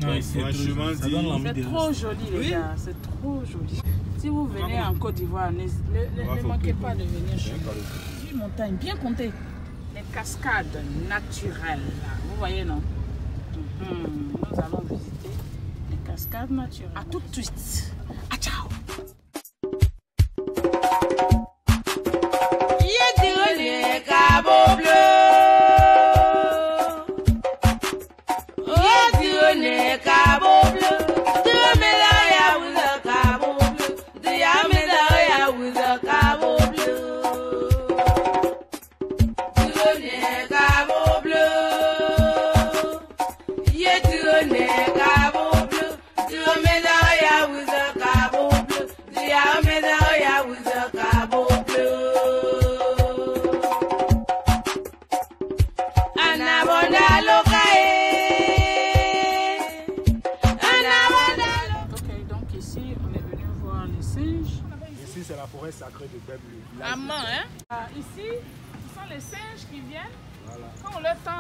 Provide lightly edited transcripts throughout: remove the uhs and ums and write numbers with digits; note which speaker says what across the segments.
Speaker 1: Franchement,
Speaker 2: c'est trop joli, les gars. C'est trop joli. Si vous venez en Côte d'Ivoire, ne manquez pas de venir chez nous. Une montagne bien comptée. Les cascades naturelles. Là. Vous voyez, non? Nous allons visiter les cascades naturelles. À tout de suite. À ciao.
Speaker 1: C'est la forêt sacrée de Beblu.
Speaker 2: Amant, hein? Ici, ce sont les singes qui viennent. Voilà. Quand on leur tend.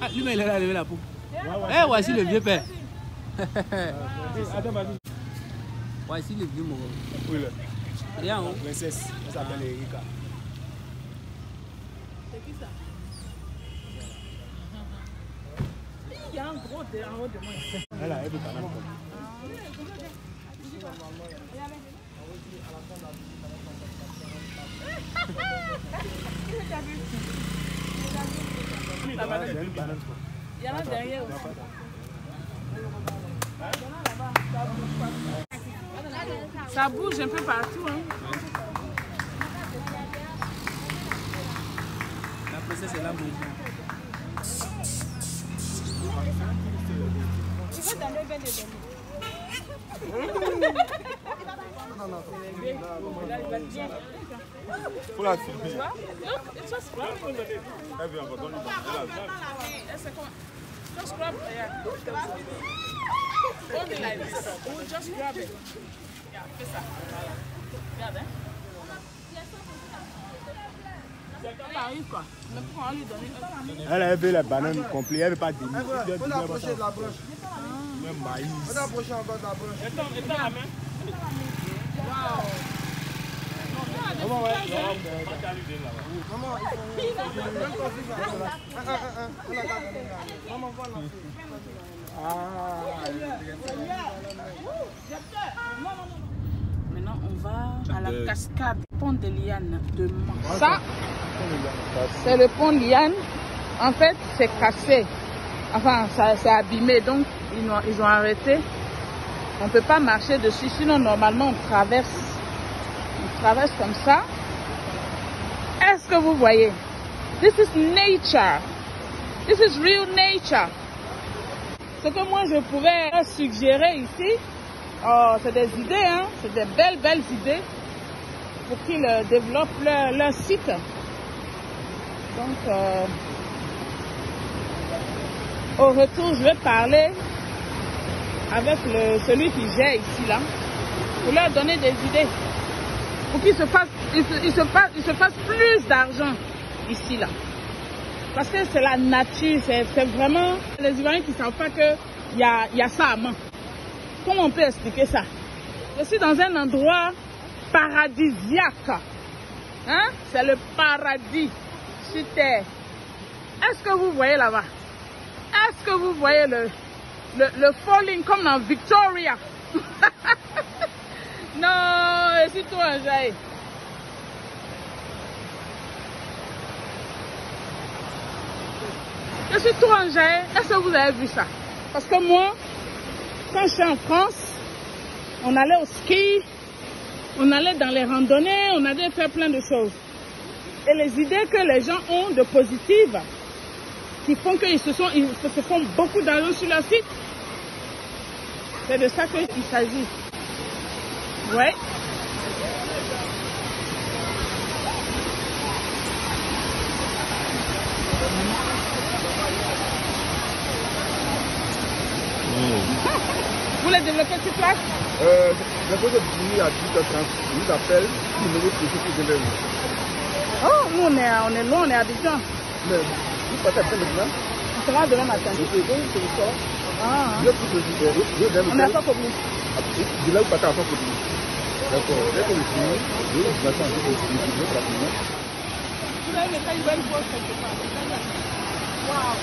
Speaker 3: Ah, lui, mais il a levé la peau. Eh, voici le vieux père. Voici le vieux mort.
Speaker 1: Oui,
Speaker 3: la
Speaker 1: princesse, elle s'appelle Erika.
Speaker 2: C'est qui ça? Il y a un gros en haut de moi.
Speaker 1: Elle a aidé quand même.
Speaker 2: Il y en a derrière aussi. Ça bouge un peu partout. Hein.
Speaker 3: La princesse est là, mon
Speaker 2: Tu veux donner bien des
Speaker 1: Faut la filmer.
Speaker 2: Look, it's just scrubbing. Just scrub, yeah. Hold it like this. We'll just grab it. Yeah, fais ça. Regarde, hein. Elle arrive quoi. Mais pourquoi on lui donne?
Speaker 1: Elle avait la banane complète, elle ne veut pas dénicher.
Speaker 4: On a approché de la broche.
Speaker 1: Même maïs.
Speaker 4: On a approché encore de la broche.
Speaker 2: Étends la main. Waouh.
Speaker 4: Maman, ouais. Maman, maman, voilà.
Speaker 2: Maintenant, on va à la cascade Pont de Liane de Mans. Ça, c'est le pont de Liane. En fait, c'est cassé. Enfin, c'est abîmé. Donc, ils ont arrêté. On ne peut pas marcher dessus. Sinon, normalement, on traverse. On traverse comme ça. Est-ce que vous voyez? This is nature. This is real nature. Ce que moi, je pouvais suggérer ici, c'est des idées, hein? C'est des belles idées pour qu'ils développent leur site. Donc, au retour, je vais parler avec celui qui gère ici, là, pour leur donner des idées. Pour qu'ils se fassent plus d'argent ici, là. Parce que c'est la nature, c'est vraiment les Ivoiriens qui ne savent pas qu'il y a ça à Mans. Comment on peut expliquer ça? Je suis dans un endroit paradisiaque. Hein? C'est le paradis sur terre. Est-ce que vous voyez là-bas? Est-ce que vous voyez le falling comme dans Victoria? Non, je suis trop enjaillé. Je suis trop enjaillé. Est-ce que vous avez vu ça? Parce que moi, quand je suis en France, on allait au ski, on allait dans les randonnées, on allait faire plein de choses. Et les idées que les gens ont de positives, qui font qu'ils se font beaucoup d'argent sur leur site, c'est de ça qu'il s'agit. Ouais. Vous les développez sur place?
Speaker 1: Je pose Bini à 10h30. Ils nous appellent, ils nous disent que je vais vous.
Speaker 2: Oh, nous on est loin, on est à Abidjan.
Speaker 1: Mais vous partez à maintenant?
Speaker 2: On sera demain matin.
Speaker 1: Je sais, donc c'est le soir.
Speaker 2: Ah,
Speaker 1: Je pousse le jour.
Speaker 2: on est à Fapobli.
Speaker 1: De là, vous partez à Fapobli. D'accord. Dès que vous finissez, je vais vous attendre. Je vais vous finir rapidement.
Speaker 2: Vous avez fait une belle pause quelque part. Waouh.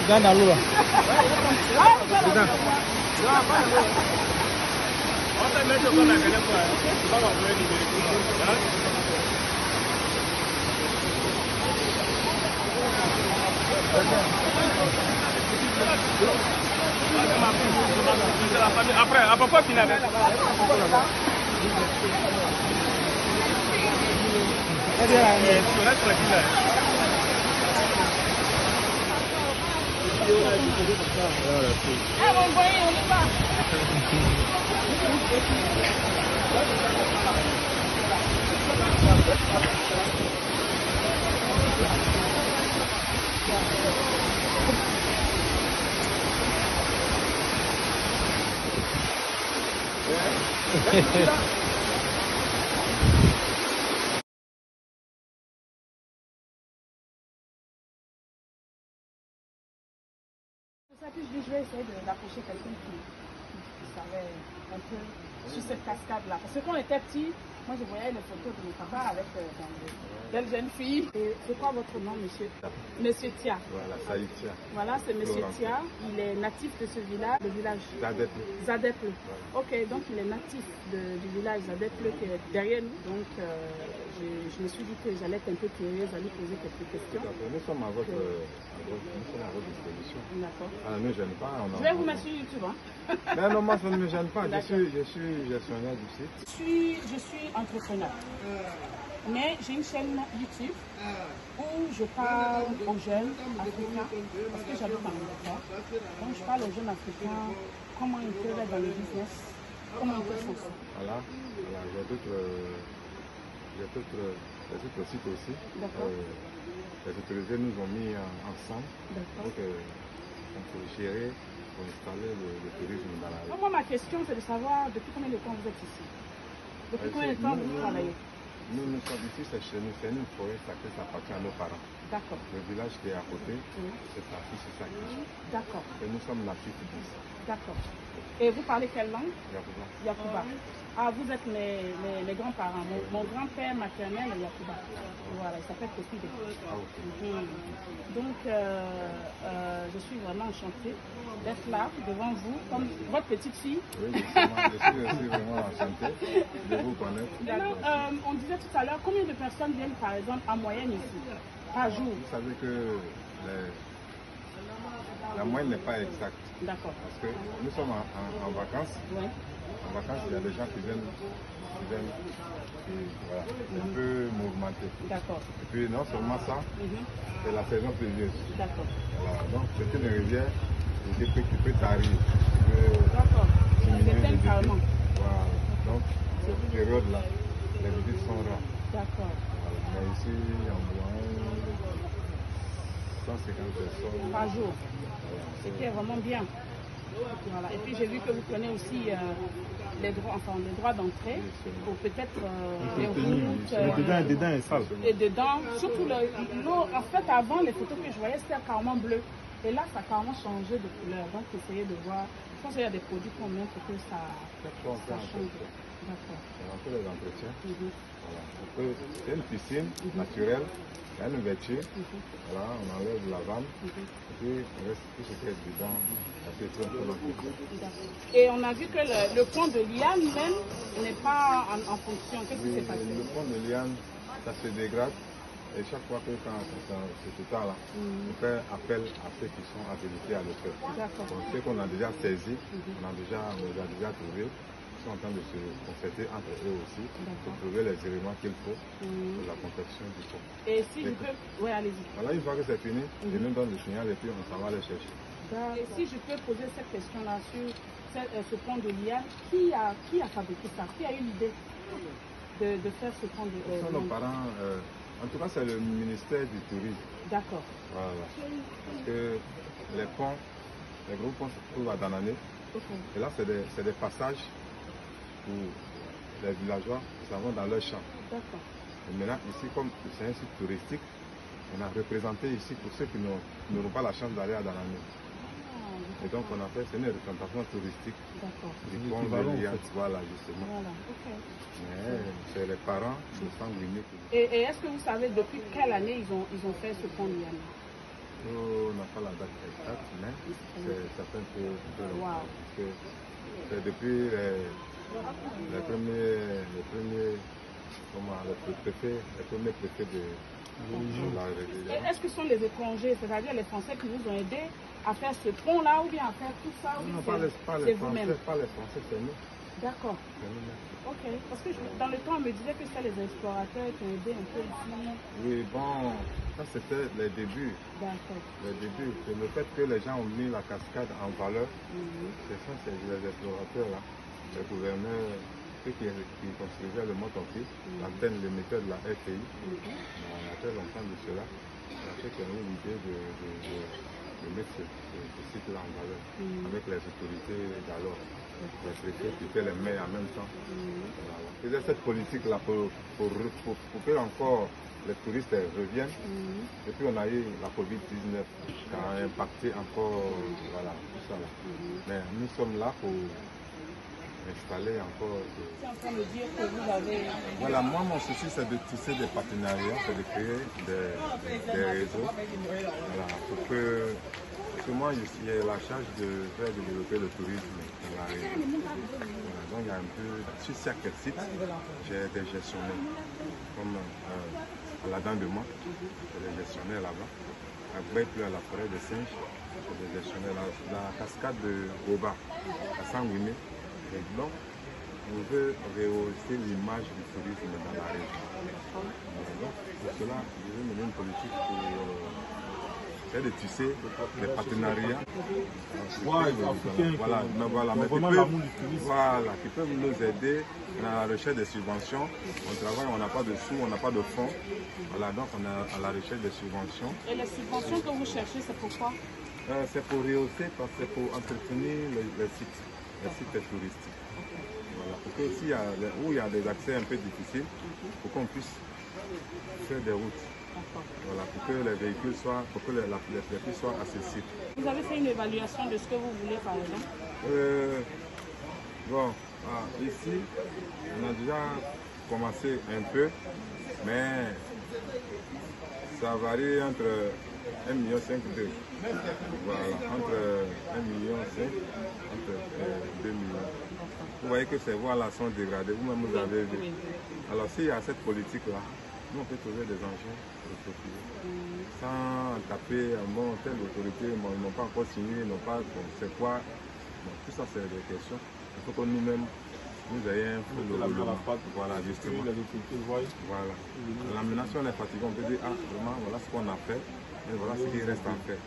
Speaker 3: Regarde dans l'eau là.
Speaker 4: Après, à propos final.
Speaker 2: Je vais essayer d'approcher quelqu'un qui savait un peu sur cette cascade-là. Parce que quand on était petit, moi je voyais les photos de mon papa avec belle jeune fille. C'est quoi votre nom, monsieur? Monsieur Tia.
Speaker 1: Voilà, ça y est, Tia.
Speaker 2: Voilà, c'est monsieur Tia. Il est natif de ce village, le village
Speaker 1: Zadeple.
Speaker 2: Zadeple. Ok, donc il est natif du village Zadeple qui est derrière nous. Donc je me suis dit que j'allais être un peu curieuse à lui poser quelques questions.
Speaker 1: Nous sommes à votre disposition.
Speaker 2: D'accord.
Speaker 1: Ça ne me gêne pas.
Speaker 2: Je vais vous mettre sur YouTube. Hein.
Speaker 1: Non, moi ça ne me gêne pas. Je suis gestionnaire du site.
Speaker 2: Je suis entrepreneur. Mais j'ai une chaîne YouTube où je parle aux jeunes africains, parce que j'habite en Angleterre. Donc je parle aux jeunes africains comment ils peuvent être dans le business, comment ils peuvent fonctionner.
Speaker 1: Voilà. J'ai d'autres sites aussi. Les autorités nous ont mis ensemble. Donc on peut gérer, pour installer le tourisme dans la rue.
Speaker 2: Moi, ma question, c'est de savoir depuis combien de temps vous êtes ici? Depuis combien de temps vous travaillez?
Speaker 1: Nous sommes ici, c'est chez nous, c'est une forêt sacrée, ça appartient à nos parents.
Speaker 2: D'accord.
Speaker 1: Le village qui est à côté, c'est sa fille, c'est sa fille.
Speaker 2: D'accord.
Speaker 1: Et nous sommes natifs d'ici.
Speaker 2: D'accord. Et vous parlez quelle langue?
Speaker 1: Yakuba.
Speaker 2: Yakuba. Ah, vous êtes mes grands-parents. Mon grand-père maternel est Yakuba. Voilà, il s'appelle Kopide.
Speaker 1: Ah, okay.
Speaker 2: Donc, je suis vraiment enchantée d'être là, devant vous, comme votre petite fille.
Speaker 1: Oui, je suis vraiment enchanté de vous connaître.
Speaker 2: Maintenant, on disait tout à l'heure, combien de personnes viennent, par exemple, en moyenne ici, par jour?
Speaker 1: Vous savez que la moyenne n'est pas exacte.
Speaker 2: D'accord.
Speaker 1: Parce que nous sommes en vacances.
Speaker 2: Oui.
Speaker 1: En vacances, il y a des gens qui viennent voilà, un peu mouvementés.
Speaker 2: D'accord.
Speaker 1: Et puis non seulement ça, c'est la saison pluvieuse.
Speaker 2: D'accord.
Speaker 1: Voilà, donc c'est une rivière qui peut tarir.
Speaker 2: D'accord. C'est plein carrément.
Speaker 1: Voilà. Donc, cette période-là, les visites sont rares.
Speaker 2: D'accord.
Speaker 1: Voilà. Mais ici, environ 150 personnes.
Speaker 2: Par jour. Ce qui est vraiment bien. Voilà. Et puis j'ai vu que vous prenez aussi les droits d'entrée pour peut-être les routes.
Speaker 1: Dedans est sale.
Speaker 2: Et dedans, surtout l'eau. En fait, avant, les photos que je voyais, c'était carrément bleu. Et là, ça a carrément changé de couleur. Donc, essayez de voir. Je pense qu'il y a des produits qu'on met pour que ça change. D'accord.
Speaker 1: On fait les entretiens. Voilà. C'est une piscine naturelle. Il y a une ouverture. Voilà, on enlève la vanne. Et puis, on reste tout ce qui est dedans.
Speaker 2: Et on a vu que le pont de Liane même n'est pas en fonction. Qu'est-ce qui s'est passé?
Speaker 1: Le pont de Liane ça se dégrade. Et chaque fois que quand c'est tout ça là, on fait appel à ceux qui sont habilités à le faire. Donc ceux qu'on a déjà saisis, on les a déjà trouvés, ils sont en train de se concerter entre eux aussi pour trouver les éléments qu'il faut pour la confection du pont.
Speaker 2: Et si je peux... Oui, allez-y.
Speaker 1: Voilà, une fois que c'est fini, je nous donne le signal et puis on s'en va les chercher.
Speaker 2: Et si je peux poser cette question-là sur ce pont de Liane, qui a fabriqué ça? Qui a eu l'idée de faire ce pont de
Speaker 1: Ce sont nos parents, en tout cas c'est le ministère du Tourisme.
Speaker 2: D'accord.
Speaker 1: Voilà. Parce que les ponts, les gros ponts se trouvent à Danané. Et là c'est des passages pour les villageois qui s'en vont dans leur champ.
Speaker 2: D'accord.
Speaker 1: Et maintenant ici, comme c'est un site touristique, on a représenté ici pour ceux qui n'auront pas la chance d'aller à Danané. Et donc on a fait une représentation touristique du pont de Liane, voilà justement.
Speaker 2: Voilà, ok.
Speaker 1: Mais c'est les parents de Sanguiné.
Speaker 2: Et est-ce que vous savez depuis quelle année ils ont fait ce pont de Liane?
Speaker 1: On n'a pas la date exacte, mais ça fait un peu longtemps. Parce que c'est depuis les premiers préfets de la région.
Speaker 2: Est-ce que ce sont les étrangers, c'est-à-dire les Français qui vous ont aidé à faire ce pont-là ou bien à faire tout ça?
Speaker 1: Non, pas les Français, c'est nous.
Speaker 2: D'accord. Ok. Parce que dans le temps, on me disait que c'était les explorateurs qui ont aidé un peu ici.
Speaker 1: Oui, bon, ça c'était les débuts.
Speaker 2: D'accord.
Speaker 1: Les débuts. C'est le fait que les gens ont mis la cascade en valeur. C'est les explorateurs là, les gouverneurs, ceux qui construisaient le Mont-Tonki, l'antenne, le méthode de la RTI. On a fait longtemps de cela. On a fait qu'il y a eu l'idée de mettre ce site-là en valeur avec les autorités d'alors. Les préfets qui fait les maires en même temps. Voilà. C'est cette politique-là pour que encore les touristes reviennent. Et puis on a eu la Covid-19 qui a impacté encore voilà, tout ça. Là. Mais nous sommes là pour installer encore.
Speaker 2: C'est en train de dire que vous avez...
Speaker 1: Voilà, moi mon souci c'est de tisser des partenariats, c'est de créer des réseaux. Voilà, pour que... Parce que moi, j'ai la charge de faire développer le tourisme dans la région. Voilà, donc il y a un peu, sur chaque site, j'ai des gestionnaires, comme à la dent de Mont, j'ai des gestionnaires là-bas. À Gbaïplu, à la forêt de Singes, j'ai des gestionnaires là. La cascade de Goba, à Sanguiné. Et donc, on veut rehausser l'image du tourisme dans la région. Voilà, donc, pour cela, je vais mener une politique pour... c'est de tisser des partenariats. Voilà, qui peuvent nous aider dans la recherche des subventions. On travaille, on n'a pas de sous, on n'a pas de fonds. Voilà, donc on est à la recherche des subventions.
Speaker 2: Et les subventions que vous cherchez, c'est pourquoi?
Speaker 1: C'est pour rehausser, parce que c'est pour entretenir les sites touristiques. Voilà, pour que où il y a des accès un peu difficiles, pour qu'on puisse faire des routes. Voilà, pour que les véhicules soient, pour que les véhicules soient accessibles.
Speaker 2: Vous avez fait une évaluation de ce que vous voulez par exemple?
Speaker 1: Bon, ici, on a déjà commencé un peu, mais ça varie entre 1,5 million et 2. Voilà, entre 1,5 million entre 2 millions. Vous voyez que ces voies-là sont dégradées, vous-même vous avez vu. Alors s'il y a cette politique-là, nous on peut trouver des engins sans taper, bon, telle autorité, ils n'ont pas encore signé, n'ont pas, bon, c'est quoi, bon, tout ça c'est des questions. Il faut que nous-mêmes, nous ayons un peu voilà, justement. Voilà. L'aménagement est fatigué, on peut dire, ah, vraiment, voilà ce qu'on a fait, et voilà ce qui reste à faire.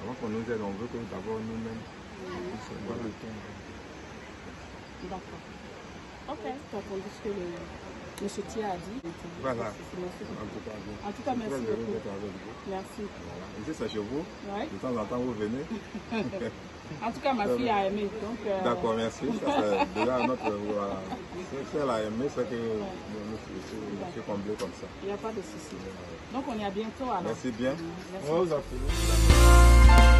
Speaker 1: Avant qu'on nous aide, on veut que d'abord nous-mêmes, voilà.
Speaker 2: D'accord. Ok, tu as entendu ce que le monsieur Tia a dit.
Speaker 1: Voilà.
Speaker 2: En tout cas, merci beaucoup. Merci.
Speaker 1: Voilà. Ici, c'est chez vous.
Speaker 2: Ouais.
Speaker 1: De temps en temps, vous venez.
Speaker 2: En tout cas, ma fille a aimé.
Speaker 1: D'accord, merci. Ça, c'est déjà notre... Voilà. Si elle a aimé, c'est que je suis comblé comme ça.
Speaker 2: Il n'y a pas de souci. Donc, on est à bientôt alors.
Speaker 1: Merci bien.
Speaker 2: Merci.